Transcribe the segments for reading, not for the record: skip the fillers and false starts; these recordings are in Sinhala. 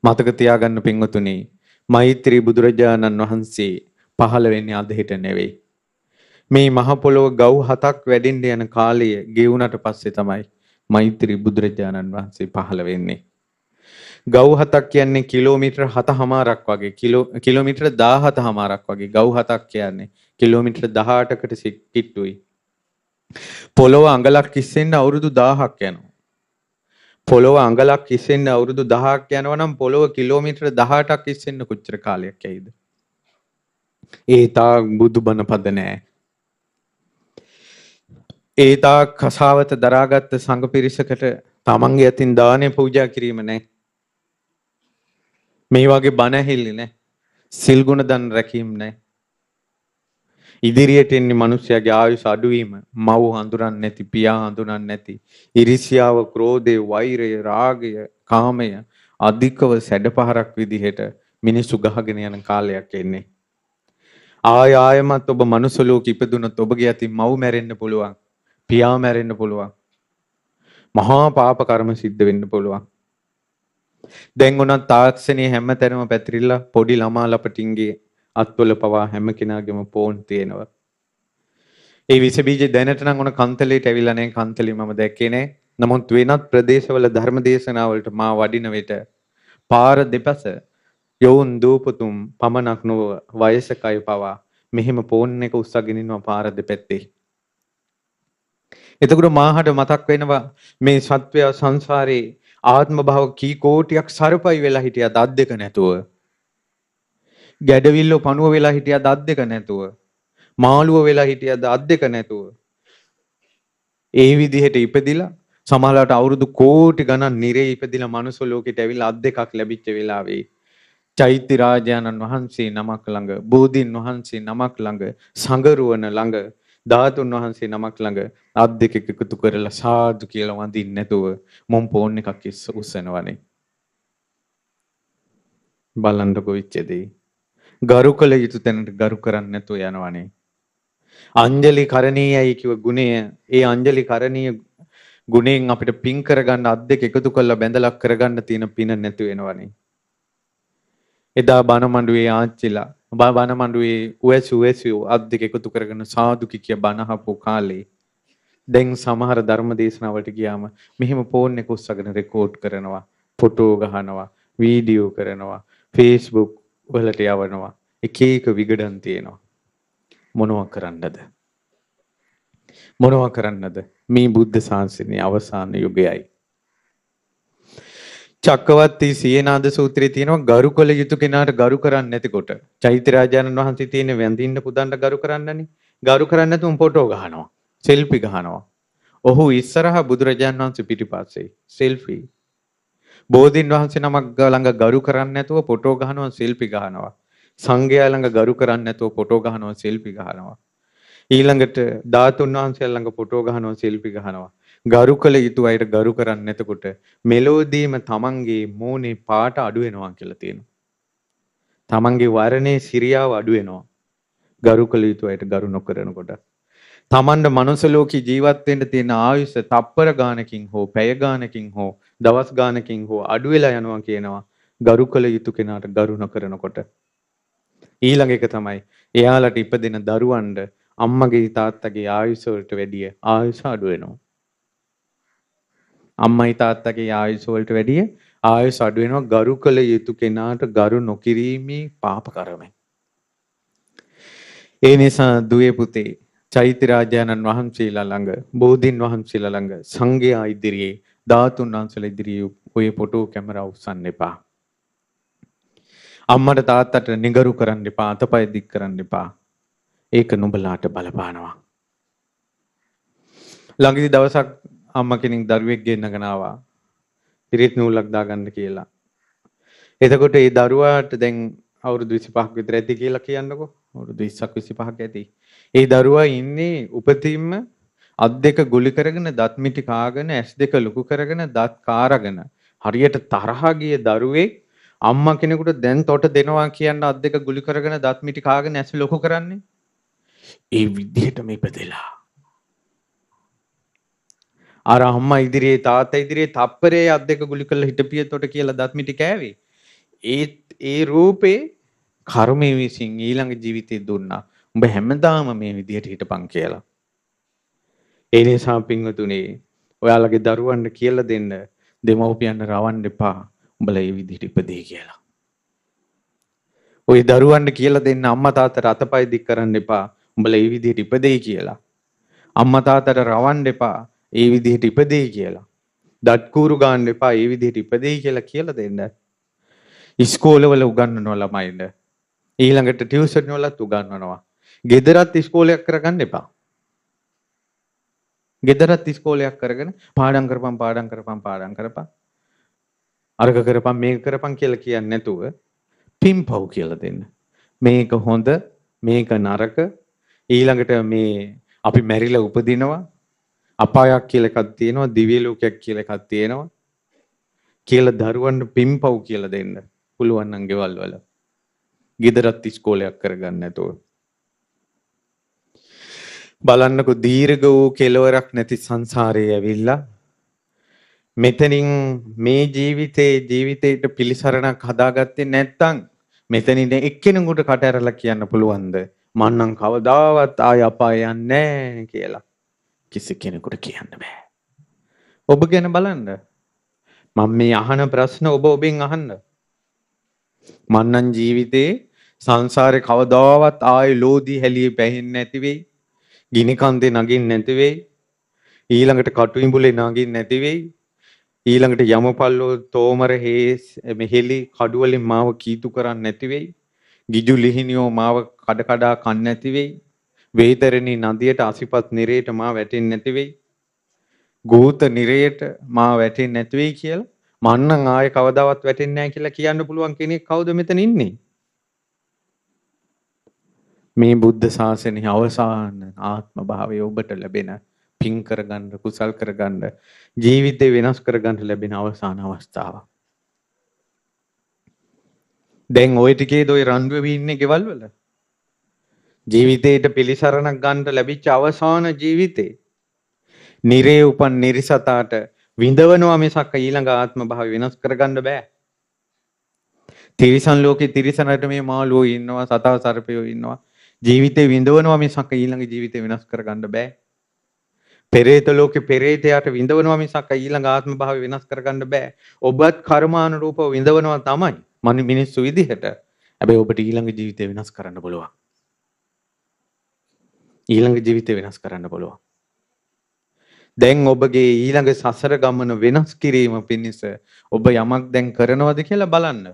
මතක තියාගන්න පින්වතුනි මෛත්‍රී බුදුරජාණන් වහන්සේ පහළ වෙන්නේ අද හිට නෙවෙයි. මේ මහ පොළොව ගව් 7ක් වැඩෙන්න යන කාලය ගෙවුනට පස්සේ තමයි මෛත්‍රී බුදුරජාණන් වහන්සේ පහළ වෙන්නේ. ගව් 7ක් කියන්නේ කිලෝමීටර් 7මාරක් වගේ කිලෝමීටර් 17මාරක් වගේ ගව් 7ක් කියන්නේ කිලෝමීටර් 18කට කිට්ටුයි. පොළොව අඟලක් ඉස්සෙන්න අවුරුදු 1000ක් යනවා. පොළොව අඟලක් ඉස්සෙන්න අවුරුදු 1000ක් යනවා නම් පොළොව කිලෝමීටර් 18ක් ඉස්සෙන්න කොච්චර කාලයක් යයිද? ඒ තාක් බුදුබණ පද නැහැ. ඒ තාක් කසාවත දරාගත්ත සංඝ පිරිසකට තමන්ගේ අතින් දානේ පූජා කිරීම නැහැ. මේ වගේ බණ ඇහිලි නැහැ. සිල් ගුණ දන් රැකීම නැහැ. ඉදිරියට එන්නේ මිනිස්යාගේ ආයුෂ අඩුවීම, මව් හඳුනන්නේ නැති, පියා හඳුනන්නේ නැති, ඉරිසියාව, ක්‍රෝධය, වෛරය, රාගය, කාමය අධිකව සැඩපහරක් විදිහට මිනිස්සු ගහගෙන යන කාලයක් එන්නේ. ආයමත් ඔබ මනුස්ස ලෝකෙ ඉපදුනොත් ඔබගේ අතින් මව් මැරෙන්න පුළුවන්, පියා මැරෙන්න පුළුවන්. මහා පාප කර්ම සිද්ධ වෙන්න පුළුවන්. දැන් උනත් තාක්ෂණයේ හැමතැනම පැතිරිලා පොඩි ළමා ලපටින්ගේ අත්වල පවා හැම කෙනාගේම ෆෝන් තියෙනවා. ඒ විස බීජ දැනට නම් උන කන්තලේට ඇවිල්ලා නැහැ. කන්තලේ මම දැක්කේ නැහැ. නමුත් වෙනත් ප්‍රදේශවල ධර්ම දේශනාවලට මා වඩින විට පාර දෙපස යෝන් දූපතුම් පමණක් නොව වයසකයි පවා මෙහෙම ෆෝන් එක උස්සගෙන ඉන්නවා පාර දෙපැත්තේ. එතකොට මාහට මතක් වෙනවා මේ සත්වයා සංසාරේ ආත්ම භාව කී කෝටියක් සරපයි වෙලා හිටියා දත් දෙක නැතුව. ගැඩවිල්ලෝ පණුව වෙලා හිටියා දත් දෙක නැතුව. මාළුව වෙලා හිටියා දත් දෙක නැතුව. ඒ විදිහට ඉපදිලා සමහරවිට අවුරුදු කෝටි ගණන් නිරේ ඉපදිලා මනුස්ස ලෝකෙට ඇවිල්ලා අත් දෙකක් ලැබිච්ච වෙලාවේ චෛත්‍ය රාජානන් වහන්සේ නමක් ළඟ, බෝධීන් වහන්සේ නමක් ළඟ, සංගරුවන ළඟ, ධාතුන් වහන්සේ නමක් ළඟ අත් දෙක එකතු කරලා සාදු කියලා වඳින්න නැතුව මොම් ෆෝන් එකක් උස්සනවනේ. බලන්නකො විච්චේදී ගරු කළ යුතු තැනට ගරු කරන්නේ නැතුව යනවනේ. අංජලි කරණීයයි කිව්ව ගුණය, ඒ අංජලි කරණීය ගුණයෙන් අපිට පින් කරගන්න අත් දෙක එකතු කරලා බැඳලා කරගන්න තියෙන පින නැතු වෙනවනේ. එදා බණමඬුවේ ආච්චිලා බණමඬුවේ උවැසු අත් දෙක එකතු කරගෙන සාදු කිය බණහපු කාලේ දැන් සමහර ධර්ම දේශනාවලට ගියාම මෙහෙම ෆෝන් එක උස්සගෙන රෙකෝඩ් කරනවා, ෆොටෝ ගහනවා, වීඩියෝ කරනවා, Facebook වලට යවනවා. එක එක විගඩන් තියෙනවා. මොනවා කරන්නද? මොනවා කරන්නද? මේ බුද්ධ ශාසනයේ අවසාන යුගයයි. චක්කවර්ති සීනාද සූත්‍රයේ තියෙනවා ගරු කළ යුතු කෙනාට ගරු කරන්නේ නැතිකොට. චෛත්‍ය රාජානන් වහන්සේ තියෙන වැඳින්න පුදන්න ගරු කරන්නනේ. ගරු කරන්නේ නැතුව ෆොටෝ ගහනවා, සෙල්ෆි ගහනවා. ඔහු ඉස්සරහා බුදුරජාණන් වහන්සේ පිටිපස්සේ සෙල්ෆි. බෝධීන් වහන්සේ නමක් ළඟ ගරු කරන්නේ නැතුව ෆොටෝ ගහනවා, සෙල්ෆි ගහනවා. සංඝයා ළඟ ගරු කරන්නේ නැතුව ෆොටෝ ගහනවා, සෙල්ෆි ගහනවා. ඊළඟට ධාතුන් වහන්සේ ළඟ ෆොටෝ ගහනවා, සෙල්ෆි ගහනවා. ගරු කළ යුතු අයට ගරු කරන්නේ නැතකොට මෙලෝදීම තමන්ගේ මූණේ පාට අඩු වෙනවා කියලා තියෙනවා. තමන්ගේ වර්ණේ සිරියාව අඩු වෙනවා. ගරු කළ යුතු අයට ගරු නොකරනකොට. තමන්ගේ මනුස්ස ලෝකේ ජීවත් වෙන්න තියෙන ආයුෂ තප්පර ගානකින් හෝ පැය ගානකින් හෝ දවස් ගානකින් හෝ අඩු වෙලා යනවා කියනවා. ගරු කළ යුතු කෙනාට ගරු නොකරනකොට. ඊළඟ එක තමයි එයාලට ඉපදෙන දරුවන්ට අම්මගේ තාත්තගේ ආයුෂ වලට වැඩිය ආයුෂ අඩු වෙනවා. අම්මයි තාත්තගේ ආයුෂ වලට වැඩිය ආයුෂ අඩු වෙනවා ගරු කළ යුතු කෙනාට ගරු නොකිරීමේ පාප කර්මය. ඒ නිසා දුවේ පුතේ චෛත්‍ය රාජානන් වහන්සේලා ළඟ, බෝධීන් වහන්සේලා ළඟ, සංඝයා ඉදිරියේ, ධාතුන් වහන්සේලා ඉදිරියේ ඔය ෆොටෝ කැමරා උස්සන්න එපා. අම්මට තාත්තට නිගරු කරන්න එපා, අතපය දික් කරන්න එපා. ඒක නුඹලාට බලපානවා. ළඟදී දවසක් අම්මා කෙනෙක් දරුවෙක් ගෙන්නගෙන ආවා. පිරිත් නූලක් දාගන්න කියලා. එතකොට ඒ දරුවාට දැන් අවුරුදු 25ක් විතර ඇති කියලා කියන්නකෝ. අවුරුදු 20ක් 25ක් ඇති. ඒ දරුවා ඉන්නේ උපතින්ම අත් දෙක ගුලි කරගෙන, දත් මිටි කාගෙන, ඇස් දෙක ලොකු කරගෙන, දත් කාරගෙන හරියට තරහ ගිය දරුවෙක් අම්මා කෙනෙකුට දැන් තොට දෙනවා කියන අත් දෙක ගුලි කරගෙන, දත් මිටි කාගෙන, ඇස් ලොකු කරන්නේ. ඒ විදිහටම ඉපදෙලා අර අම්මා ඉදිරියේ තාත්තා ඉදිරියේ තප්පරේ අත් දෙක ගුලි කරලා හිටපියතොට කියලා දත් මිටි කෑවේ. ඒ රූපේ කර්මයේ විසින් ඊළඟ ජීවිතේ දුන්නා. උඹ හැමදාම මේ විදිහට හිටපන් කියලා. ඒ නිසා පින්වතුනි ඔයාලගේ දරුවන්ට කියලා දෙන්න දෙමව්පියන්ට රවන්න එපා. උඹලා මේ විදිහට ඉපදෙයි කියලා. ওই දරුවන්ට කියලා දෙන්න අම්මා තාත්තට අතපය දික් කරන්න එපා. උඹලා මේ විදිහට ඉපදෙයි කියලා. අම්මා තාත්තට රවන්න එපා. මේ විදිහට ඉපදෙයි කියලා. දත් කූරු ගන්න එපා. මේ විදිහට ඉපදෙයි කියලා දෙන්න. ඉස්කෝලවල උගන්වනවා ළමයින්ට. ඊළඟට ටියුෂන් වලත් උගන්වනවා. ගෙදරත් ඉස්කෝලයක් කරගන්න එපා. ගෙදරත් ඉස්කෝලයක් කරගෙන පාඩම් කරපන්. අර්ග කරපන් මේක කරපන් කියලා කියන්නේ නැතුව පින්පව් කියලා දෙන්න. මේක හොඳ, මේක නරක. ඊළඟට මේ අපි මැරිලා උපදිනවා. අපායක් කියලා එකක් තියෙනවා, දිව්‍ය ලෝකයක් කියලා එකක් තියෙනවා. කියලා දරුවන්ට පින්පව් කියලා දෙන්න. පුළුවන් නම් ගෙවල් වල. ගෙදරත් ඉස්කෝලයක් කරගන්න නැතුව. බලන්නකො දීර්ඝ වූ කෙලවරක් නැති සංසාරේ ඇවිල්ලා මෙතනින් මේ ජීවිතේට පිළිසරණක් හදාගත්තේ නැත්නම් මෙතනින් එක්කෙනෙකුට කට ඇරලා කියන්න පුළුවන්ද මං නම් කවදාවත් ආය අපාය යන්නේ නැහැ කියලා. කිසි කෙනෙකුට කියන්න බෑ. ඔබ ගැන බලන්න. මම මේ අහන ප්‍රශ්න ඔබෙන් අහන්න. මං නම් ජීවිතේ සංසාරේ කවදාවත් ආය ලෝදි හැලියේ පැහෙන්නේ නැති වෙයි. ගිනි කන්දේ නගින්න නැති වෙයි. ඊළඟට කටු ඉඹුලේ නගින්න නැති වෙයි. ඊළඟට යමපල්ලෝ තෝමර මෙහෙලි කඩු වලින් මාව කීතු කරන්නේ නැති වෙයි. ගිජු ලිහිනියෝ මාව කඩ කඩා කන්නේ නැති වෙයි. වේතරණී නදියට අසිපත් නිරේට මාව වැටෙන්නේ නැති වෙයි. ගෝත නිරේට මාව වැටෙන්නේ නැති වෙයි කියලා මන්නම් ආයේ කවදාවත් වැටෙන්නේ නැහැ කියලා කියන්න පුළුවන් කෙනෙක් කවුද මෙතන ඉන්නේ? මේ බුද්ධ ශාසනයේ අවසාන ආත්ම භාවය ඔබට ලැබෙන පින් කරගන්න කුසල් කරගන්න ජීවිතේ වෙනස් කරගන්න ලැබෙන අවසාන අවස්ථාව. දැන් ওই ටිකේද ওই රණ්ඩුවේ ඉන්නේ ගෙවල් වල. ජීවිතේට පිළිසරණක් ගන්න ලැබිච්ච අවසාන ජීවිතේ. නිරේ උපන් නිරිසතාට විඳවනවා මිසක් ඊළඟ ආත්ම භාවය වෙනස් කරගන්න බෑ. තිරිසන් ලෝකේ තිරිසනට මේ මාළුවෝ ඉන්නවා සතා සර්පයෝ ඉන්නවා. ජීවිතේ විඳවනවා මිසක් ඊළඟ ජීවිතේ වෙනස් කරගන්න බෑ. පෙරේත ලෝකේ පෙරේතයාට විඳවනවා මිසක් ඊළඟ ආත්ම භාවය වෙනස් කරගන්න බෑ. ඔබත් කර්මානුරූපව විඳවනවා තමයි. මිනිස්සු විදිහට. හැබැයි ඔබට ඊළඟ ජීවිතේ වෙනස් කරන්න පුළුවන්. ඊළඟ ජීවිතේ වෙනස් කරන්න පුළුවන්. දැන් ඔබගේ ඊළඟ සසර ගමන වෙනස් කිරීම පිණිස ඔබ යමක් දැන් කරනවද කියලා බලන්න.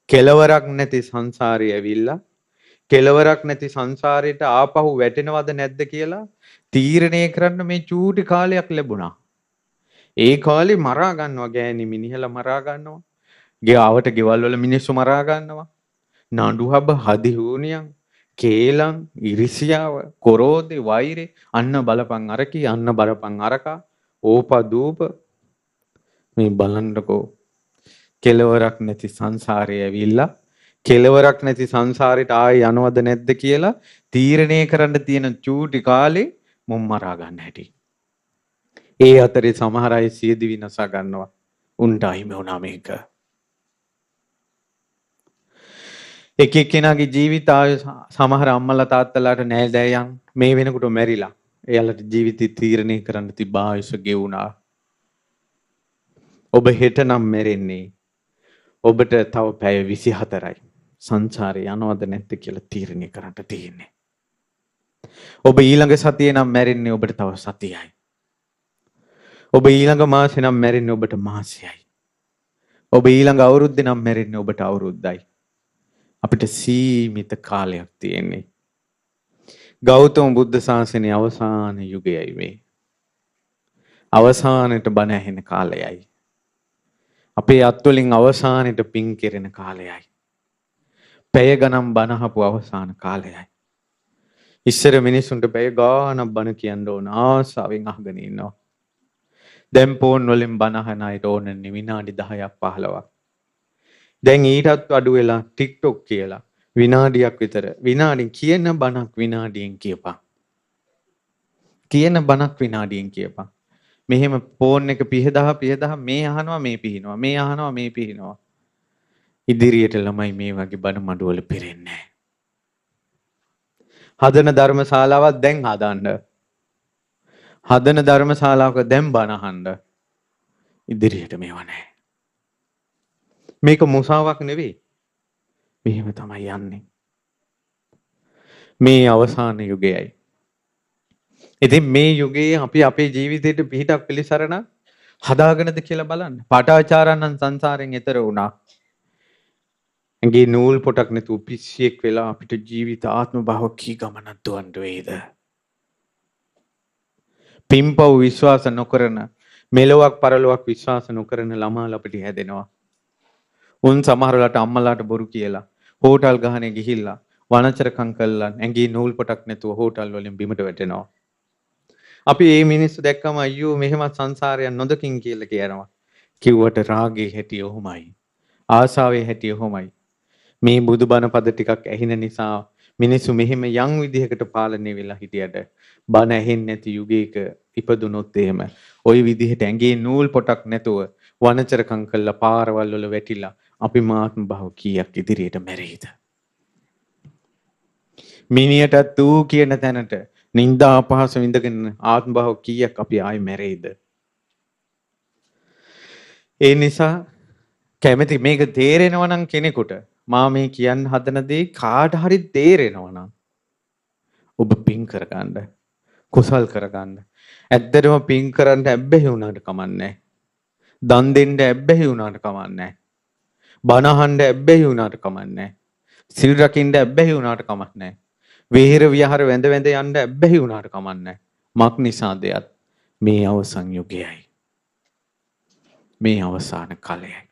කෙලවරක් නැති සංසාරේ ඇවිල්ලා කෙලවරක් නැති සංසාරයට ආපහු වැටෙනවද නැද්ද කියලා තීරණය කරන්න මේ චූටි කාලයක් ලැබුණා. ඒ කාලේ මරා ගන්නවා ගෑණි මිනිහලා මරා ගන්නවා. ගෙවට ගෙවල් වල මිනිස්සු මරා ගන්නවා. නඩුහබ හදිහූනියන් කේලම් ඉරිසියාව කොරෝදේ වෛරේ අන්න බලපන් අරකි අන්න බලපන් අරකා ඕපදූප මේ බලන්නකෝ කෙලවරක් නැති සංසාරේ ඇවිල්ලා කෙලවරක් නැති සංසාරෙට ආයෙ යනවද නැද්ද කියලා තීරණය කරන්න තියෙන චූටි කාලේ මුම් මරා ගන්න හැටි. ඒ අතරේ සමහර අය සියදිවි නසා ගන්නවා. උන්ට අහිමි වුණා මේක. එක එක්කෙනාගේ ජීවිත සමහර අම්මලා තාත්තලාට නෑදෑයන් මේ වෙනකොට මැරිලා. එයාලට ජීවිතය තීරණය කරන්න තිබ්බ ආයුෂ ගෙවුණා. ඔබ හෙට නම් මැරෙන්නේ. ඔබට තව පැය 24යි. සංසාරේ යනවද නැද්ද කියලා තීරණය කරන්න තියෙන්නේ. ඔබ ඊළඟ සතියේ නම් මැරෙන්නේ ඔබට තව සතියයි. ඔබ ඊළඟ මාසේ නම් මැරෙන්නේ ඔබට මාසයයි. ඔබ ඊළඟ අවුරුද්දේ නම් මැරෙන්නේ ඔබට අවුරුද්දයි. අපිට සීමිත කාලයක් තියෙන්නේ. ගෞතම බුද්ධ ශාසනයේ අවසාන යුගයයි මේ. අවසානයේ බණ ඇහෙන කාලයයි. අපේ අත්වලින් අවසානයේ පින් කෙරෙන කාලයයි. පැය ගණන් බණ අහපු අවසාන කාලයයි. ඉස්සර මිනිසුන්ට පැය ගාණක් බණ කියන්න ඕන ආසාවෙන් අහගෙන ඉන්නවා. දැන් ෆෝන් වලින් බණ අහන අයට ඕනන්නේ විනාඩි 10ක් 15ක්. දැන් ඊටත් අඩු වෙලා TikTok කියලා විනාඩියක් විතර විනාඩි කියන බණක් විනාඩියෙන් කියපන්. කියන බණක් විනාඩියෙන් කියපන්. මෙහෙම ෆෝන් එක පිහදා මේ අහනවා මේ පිහිනවා මේ අහනවා මේ පිහිනවා. ඉදිරියට ළමයි මේ වගේ බණ මඩුවල පිරෙන්නේ නැහැ. හදන ධර්මශාලාවක් දැන් හදන්න. හදන ධර්මශාලාවක දැන් බණ අහන්න. ඉදිරියට මේව නැහැ. මේක මුසාවක් නෙවෙයි. මෙහෙම තමයි යන්නේ. මේ අවසාන යුගයයි. ඉතින් මේ යුගයේ අපි අපේ ජීවිතේට පිටක් පිළිසරණ හදාගෙනද කියලා බලන්න. පාඨාචාරයන් සංසාරයෙන් එතර වුණා. ඇඟේ නූල් පොටක් නැතුව පිස්සියෙක් වෙලා අපිට ජීවිත ආත්ම භාව කී ගමනක් දුවන්න වේද? පිම්පව් විශ්වාස නොකරන මෙලොවක් පරලොවක් විශ්වාස නොකරන ළමාලා අපිට හැදෙනවා. උන් සමහරලාට අම්මලාට බොරු කියලා හෝටල් ගහනේ ගිහිල්ලා වනචරකම් කළා ඇඟේ නූල් පොටක් නැතුව හෝටල් වලින් බිමට වැටෙනවා. අපි මේ මිනිස්සු දැක්කම අයියෝ මෙහෙම සංසාරයක් නොදකින් කියලා කියනවා. කිව්වට රාගේ හැටි ඔහොමයි. ආසාවේ හැටි ඔහොමයි. මේ බුදුබණ පද ටිකක් ඇහින නිසා මිනිස්සු මෙහෙම යම් විදිහකට පාලනය වෙලා හිටියට බණ ඇහෙන්නේ නැති යුගයක ඉපදුනොත් එහෙම ওই විදිහට ඇඟේ නූල් පොටක් නැතුව වනචරකම් කළා පාරවල් වල වැටිලා අපි මාත්ම භව කීයක් ඉදිරියට මැරෙයිද? මිනියටත් ඌ කියන තැනට නිന്ദා අපහාස විඳගෙන ආත්ම භව කීයක් අපි ආයි මැරෙයිද? ඒ නිසා කැමැති මේක තේරෙනවා නම් කෙනෙකුට මා මේ කියන්න හදන දේ කාට හරි තේරෙනවා නම් ඔබ පින් කරගන්න කුසල් කරගන්න. ඇත්තටම පින් කරන්න ඇබ්බැහි වුණාට කමන්නේ. දන් දෙන්න ඇබ්බැහි වුණාට කමන්නේ. බණ අහන්න ඇබ්බැහි වුණාට කමන්නේ. සිල් රකින්න ඇබ්බැහි වුණාට කමන්නේ. විහෙර විහාර වැඳ වැඳ යන්න ඇබ්බැහි වුණාට කමන්නේ. මක් නිසාදයක් මේ අවසන් යුගයයි. මේ අවසාන කාලයයි.